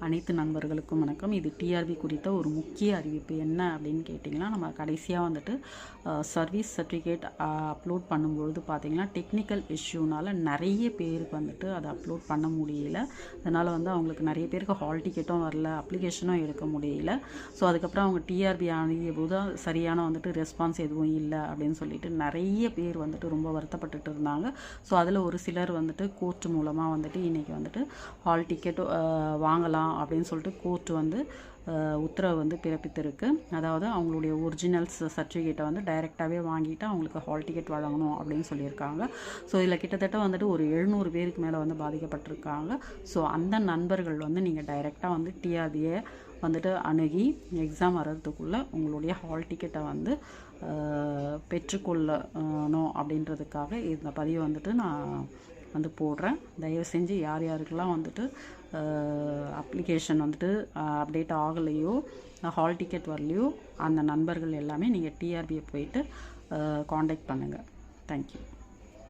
அனைத்து நண்பர்களுக்கும் வணக்கம். இது டிஆர்பி குறித்த ஒரு முக்கிய அறிவிப்பு. என்ன அப்படின்னு கேட்டிங்கன்னா, நம்ம கடைசியாக வந்துட்டு சர்வீஸ் சர்டிஃபிகேட் அப்லோட் பண்ணும்பொழுது பார்த்திங்கன்னா, டெக்னிக்கல் இஷ்யூனால் நிறைய பேருக்கு வந்துட்டு அதை அப்லோட் பண்ண முடியல. அதனால் வந்து அவங்களுக்கு நிறைய பேருக்கு ஹால் டிக்கெட்டும் வரல, அப்ளிகேஷனும் எடுக்க முடியல. ஸோ அதுக்கப்புறம் அவங்க டிஆர்பி அணுகிய போது சரியான வந்துட்டு ரெஸ்பான்ஸ் எதுவும் இல்லை அப்படின்னு சொல்லிட்டு நிறைய பேர் வந்துட்டு ரொம்ப வருத்தப்பட்டுட்டு இருந்தாங்க. ஸோ அதில் ஒரு சிலர் வந்துட்டு கோர்ட் மூலமாக வந்துட்டு இன்றைக்கி வந்துட்டு ஹால் டிக்கெட் வாங்கலாம் அப்படின்னு சொல்லிட்டு கோர்ட் வந்து உத்தரவு வந்து பிறப்பித்திருக்கு. அதாவது அவங்களுடைய ஒரிஜினல்ஸ் சர்டிஃபிகேட்டை வந்து டைரெக்டாகவே வாங்கிட்டு அவங்களுக்கு ஹால் டிக்கெட் வழங்கணும் அப்படின்னு சொல்லியிருக்காங்க. ஸோ இதில் கிட்டத்தட்ட வந்துட்டு ஒரு 700 பேருக்கு மேலே வந்து பாதிக்கப்பட்டிருக்காங்க. ஸோ அந்த நண்பர்கள் வந்து நீங்கள் டைரெக்டாக வந்து டிஆர்பியை வந்துட்டு அணுகி எக்ஸாம் வர்றதுக்குள்ளே உங்களுடைய ஹால் டிக்கெட்டை வந்து பெற்றுக்கொள்ளணும் அப்படின்றதுக்காக இந்த பதிவை வந்துட்டு நான் வந்து போடுறேன். தயவு செஞ்சு யார் யாருக்கெல்லாம் வந்துட்டு அப்ளிகேஷன் வந்துட்டு அப்டேட் ஆகலையோ, ஹால் டிக்கெட் வரலையோ, அந்த நண்பர்கள் எல்லாமே நீங்கள் டிஆர்பியை போயிட்டு காண்டாக்ட் பண்ணுங்கள். தேங்க்யூ.